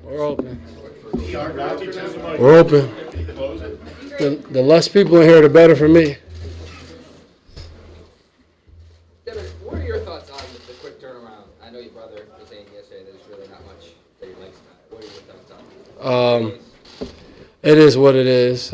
We're open. We're open. The less people in here, the better for me. Devin, what are your thoughts on the quick turnaround? I know your brother was saying yesterday that there's really not much that he likes about it. What are your thoughts on it? It is what it is.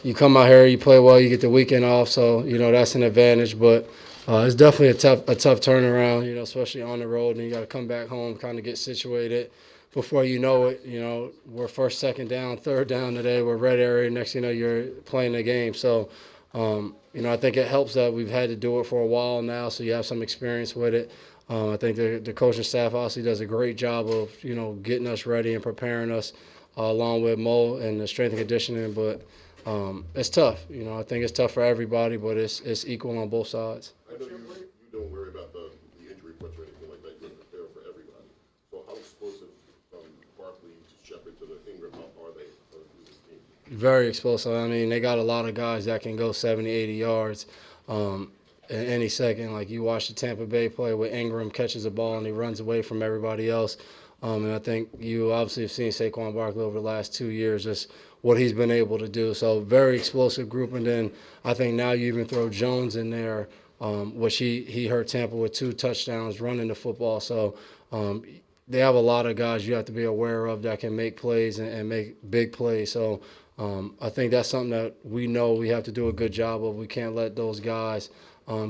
You come out here, you play well, you get the weekend off, so that's an advantage. But it's definitely a tough turnaround, especially on the road, and you got to come back home, kind of get situated. Before you know it, we're first, second down, third down today. We're red area. Next thing you know, you're playing the game. So, I think it helps that we've had to do it for a while now, so you have some experience with it. I think the coaching staff obviously does a great job of, getting us ready and preparing us along with Mo and the strength and conditioning. But it's tough. I think it's tough for everybody, but it's equal on both sides. I know you don't worry about the injury reports or anything like that. You're prepared for everybody. So how explosive from Barkley to Shepard to the Ingram are they for this team? Very explosive. I mean, they got a lot of guys that can go 70, 80 yards in any second. Like you watch the Tampa Bay play with Ingram catches the ball and he runs away from everybody else. And I think you obviously have seen Saquon Barkley over the last 2 years, just what he's been able to do. So very explosive group. And then I think now you even throw Jones in there, which he hurt Tampa with 2 touchdowns running the football. So they have a lot of guys you have to be aware of that can make plays and make big plays. So I think that's something that we know we have to do a good job of. We can't let those guys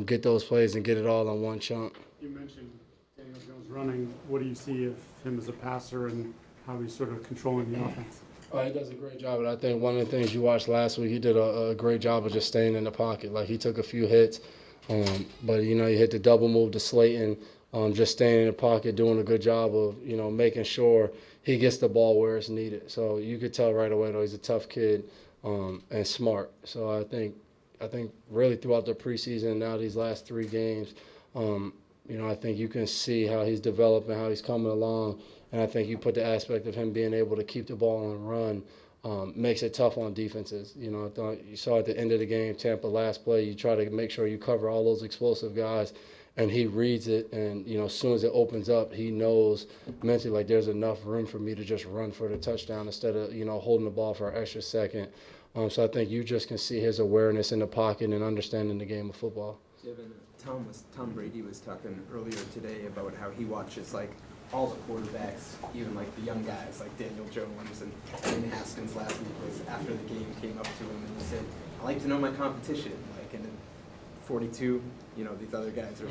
get those plays and get it all on one chunk. You mentioned Daniel Jones running. What do you see of him as a passer and how he's sort of controlling the offense? He does a great job, and I think one of the things you watched last week, he did a great job of just staying in the pocket. Like he took a few hits, but he hit the double move to Slayton, just staying in the pocket, doing a good job of making sure he gets the ball where it's needed. So you could tell right away though he's a tough kid and smart. So I think really throughout the preseason now these last 3 games, I think you can see how he's developing, how he's coming along. And I think you put the aspect of him being able to keep the ball and run makes it tough on defenses. I thought you saw at the end of the game, Tampa last play, you try to make sure you cover all those explosive guys, and he reads it. And, as soon as it opens up, he knows mentally, like, there's enough room for me to just run for the touchdown instead of, holding the ball for an extra second. So I think you just can see his awareness in the pocket and understanding the game of football. Tom Brady was talking earlier today about how he watches all the quarterbacks, even the young guys like Daniel Jones and Haskins last week was after the game came up to him and he said, I like to know my competition. And then 42, these other guys are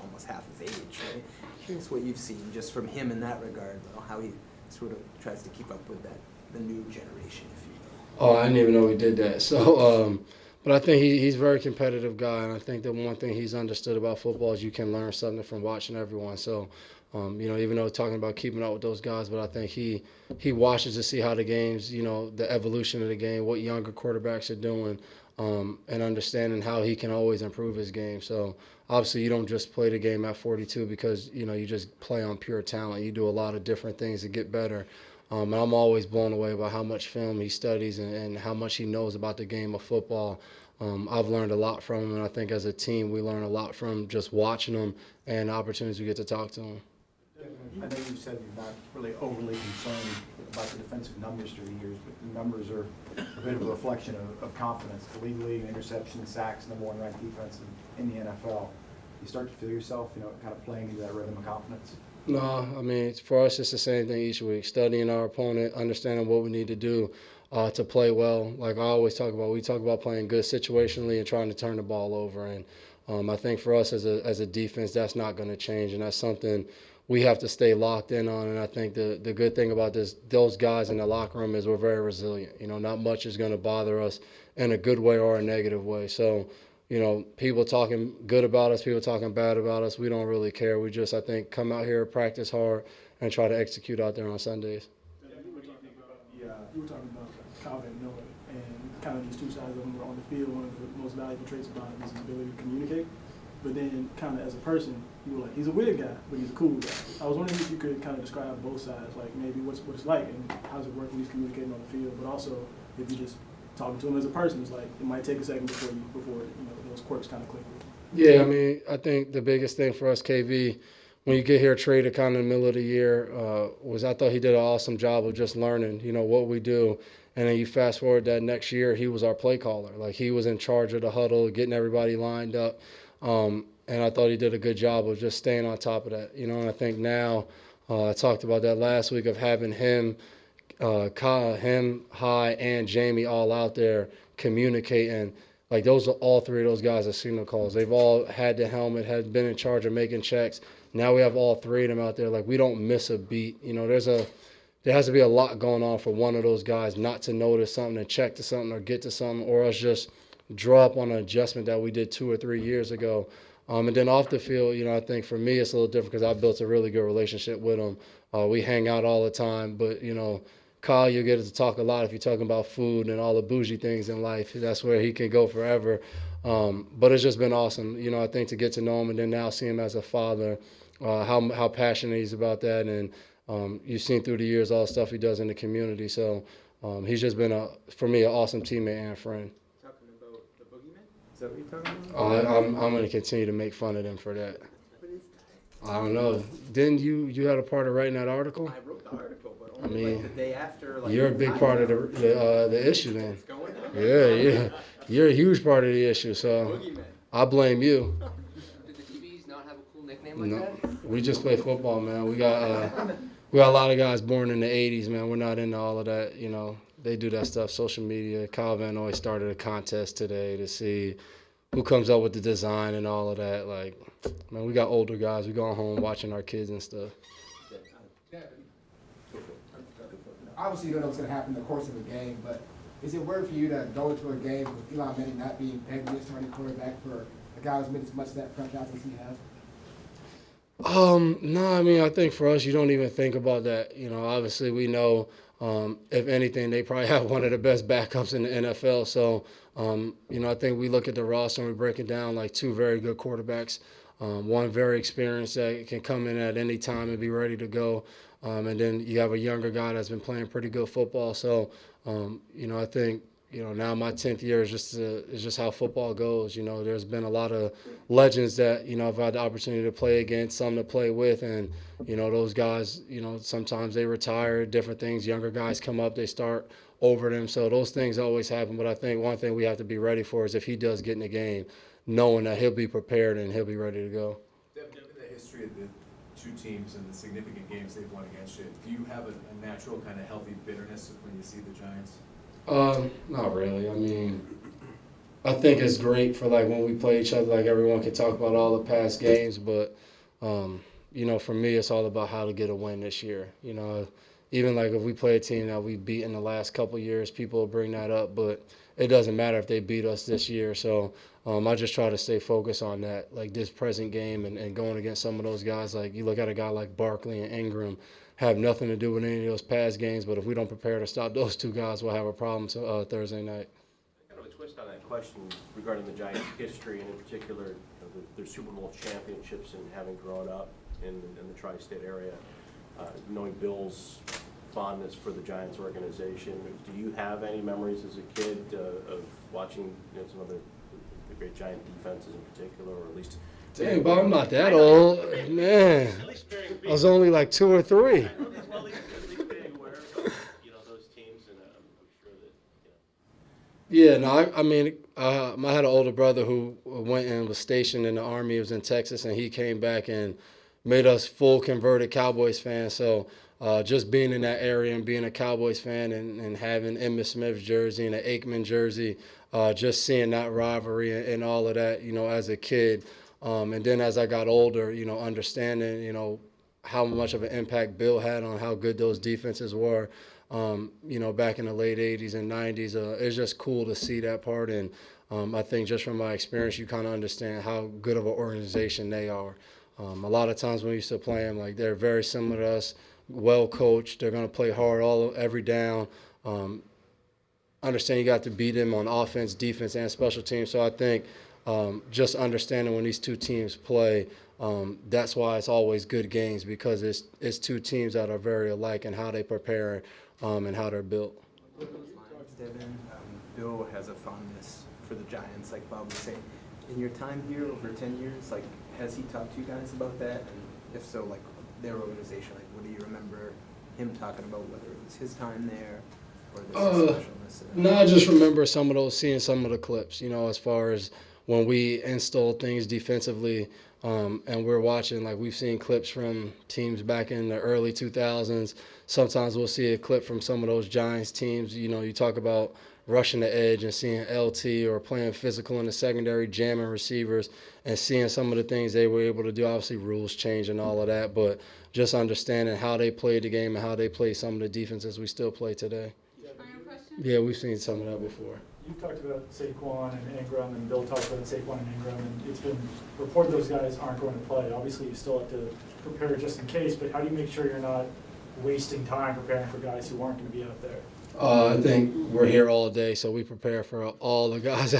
almost half his age, right? Curious what you've seen just from him in that regard, how he sort of tries to keep up with the new generation, if you will. Oh, I didn't even know he did that. So, but I think he's a very competitive guy, and I think the one thing he's understood about football is you can learn something from watching everyone. So, even though talking about keeping up with those guys, but I think he watches to see how the games, the evolution of the game, what younger quarterbacks are doing, and understanding how he can always improve his game. So, obviously, you don't just play the game at 42 because, you just play on pure talent. You do a lot of different things to get better. And I'm always blown away by how much film he studies and how much he knows about the game of football. I've learned a lot from him, and I think as a team we learn a lot from just watching him and the opportunities we get to talk to him. I know you said you're not really overly concerned about the defensive numbers through the years, but the numbers are a bit of a reflection of confidence. The league leading interceptions, sacks, number 1 ranked defense in the NFL. You start to feel yourself, kind of playing into that rhythm of confidence? No, I mean, for us, it's the same thing each week. Studying our opponent, understanding what we need to do to play well. Like I always talk about, we talk about playing good situationally and trying to turn the ball over. And I think for us as a defense, that's not going to change, and that's something we have to stay locked in on. And I think the good thing about those guys in the locker room is we're very resilient. Not much is going to bother us in a good way or a negative way. So, people talking good about us, people talking bad about us, we don't really care. We just, I think, come out here, practice hard, and try to execute out there on Sundays. Yeah, you were talking about Calvin Miller and kind of these 2 sides of him were on the field. One of the most valuable traits about him is his ability to communicate. But then kind of as a person, you were like, he's a weird guy, but he's a cool guy. I was wondering if you could kind of describe both sides, like maybe what it's like and how's it work when he's communicating on the field, but also if you just talking to him as a person, it's like it might take a second before those quirks kind of click with him. Yeah, I mean, I think the biggest thing for us, KV, when you get here traded kind of in the middle of the year, I thought he did an awesome job of just learning, what we do. And then you fast forward that next year, he was our play caller. Like, he was in charge of the huddle, getting everybody lined up. And I thought he did a good job of just staying on top of that. And I think now, I talked about that last week, of having him, High, and Jamie all out there communicating. Like, all three of those guys are signal calls. They've all had the helmet, had been in charge of making checks. Now we have all three of them out there. Like, we don't miss a beat. There has to be a lot going on for one of those guys not to notice something and check to something or get to something, or us just draw up on an adjustment that we did 2 or 3 years ago. And then off the field, I think for me it's a little different because I built a really good relationship with him. We hang out all the time, but, Kyle, you get to talk a lot if you're talking about food and all the bougie things in life. That's where he can go forever. But it's just been awesome, I think, to get to know him and then now see him as a father, how passionate he's about that. And you've seen through the years all the stuff he does in the community. So he's just been, for me, an awesome teammate and friend. Talking about the boogeyman? Is that what you're talking about? I'm going to continue to make fun of them for that. I don't know. Didn't you had a part of writing that article? I wrote the article, but only like the day after. Like, You're a big part of the issue then. It's going on. Yeah. You're a huge part of the issue, so Boogeyman. I blame you. Did the DBs not have a cool nickname like No, that? we just play football, man. We got a lot of guys born in the 80s, man. We're not into all of that, They do that stuff, social media. Kyle Van Noy started a contest today to see who comes up with the design and all of that. Like, man, we got older guys. We going home watching our kids and stuff. Obviously, you don't know what's going to happen in the course of a game, but is it weird for you to go into a game with Eli Manning not being pegged as starting quarterback for a guy who's made as much of that franchise as he has? No, I mean, I think for us, you don't even think about that. Obviously we know, if anything, they probably have one of the best backups in the NFL. So, I think we look at the roster and we break it down like 2 very good quarterbacks. One very experienced that can come in at any time and be ready to go. And then you have a younger guy that's been playing pretty good football. So, I think, now my 10th year is just how football goes. There's been a lot of legends that, I've had the opportunity to play against, some to play with. And, those guys, sometimes they retire, different things. Younger guys come up, they start over them. So those things always happen. But I think one thing we have to be ready for is if he does get in the game, knowing that he'll be prepared and he'll be ready to go. Devin, given the history of the 2 teams and the significant games they've won against you, do you have a natural kind of healthy bitterness when you see the Giants? Not really. I mean, I think it's great for like when we play each other, like everyone can talk about all the past games, but for me, it's all about how to get a win this year. Even like if we play a team that we beat in the last couple of years, people will bring that up, but it doesn't matter if they beat us this year. So I just try to stay focused on that, like this present game and going against some of those guys. Like you look at a guy like Barkley and Ingram, have nothing to do with any of those past games, but if we don't prepare to stop those 2 guys, we'll have a problem Thursday night. Kind of a twist on that question regarding the Giants' history, and in particular their Super Bowl championships and having grown up in the tri-state area, knowing Bill's fondness for the Giants organization. Do you have any memories as a kid of watching some of the great Giant defenses in particular, or at least? Dang, Bob, I'm not that old. Man, I was only like 2 or 3. Well, at least being aware of those teams, and I'm sure that. Yeah, no, I mean, I had an older brother who went and was stationed in the Army. He was in Texas, and he came back and made us full converted Cowboys fans. So just being in that area and being a Cowboys fan and having Emmitt Smith's jersey and an Aikman jersey, just seeing that rivalry and all of that, as a kid. And then as I got older, understanding, how much of an impact Bill had on how good those defenses were, back in the late 80s and 90s. It's just cool to see that part. And I think just from my experience, you kind of understand how good of an organization they are. A lot of times when we used to play them, like they're very similar to us, well coached. They're going to play hard every down. Understand you got to beat them on offense, defense, and special teams. So I think just understanding when these 2 teams play, that's why it's always good games, because it's 2 teams that are very alike in how they prepare and how they're built. Devin, Bill has a fondness for the Giants, like Bob was saying. In your time here, over 10 years, like, has he talked to you guys about that? And if so, like their organization, like what do you remember him talking about, whether it was his time there or this specialness? No, I just remember seeing some of the clips, as far as when we installed things defensively, and we're watching, like we've seen clips from teams back in the early 2000s. Sometimes we'll see a clip from some of those Giants teams. You talk about rushing the edge and seeing LT or playing physical in the secondary, jamming receivers, and seeing some of the things they were able to do. Obviously, rules change and all of that, but just understanding how they played the game and how they play some of the defenses we still play today. Final question? Yeah, we've seen some of that before. You've talked about Saquon and Ingram, and Bill talked about Saquon and Ingram, and it's been reported those guys aren't going to play. Obviously, you still have to prepare just in case, but how do you make sure you're not wasting time preparing for guys who aren't going to be out there? I think we're here all day, so we prepare for all the guys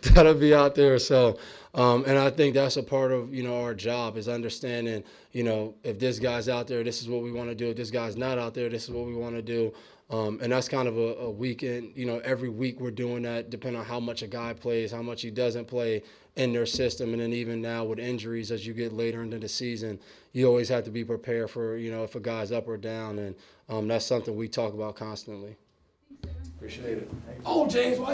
that'll be out there. So, and I think that's a part of our job is understanding if this guy's out there, this is what we want to do. If this guy's not out there, this is what we want to do. And that's kind of a weekend. Every week we're doing that, depending on how much a guy plays, how much he doesn't play in their system, and then even now with injuries as you get later into the season, you always have to be prepared for if a guy's up or down, and that's something we talk about constantly. Thanks, Devin. Appreciate it. Oh, James, why?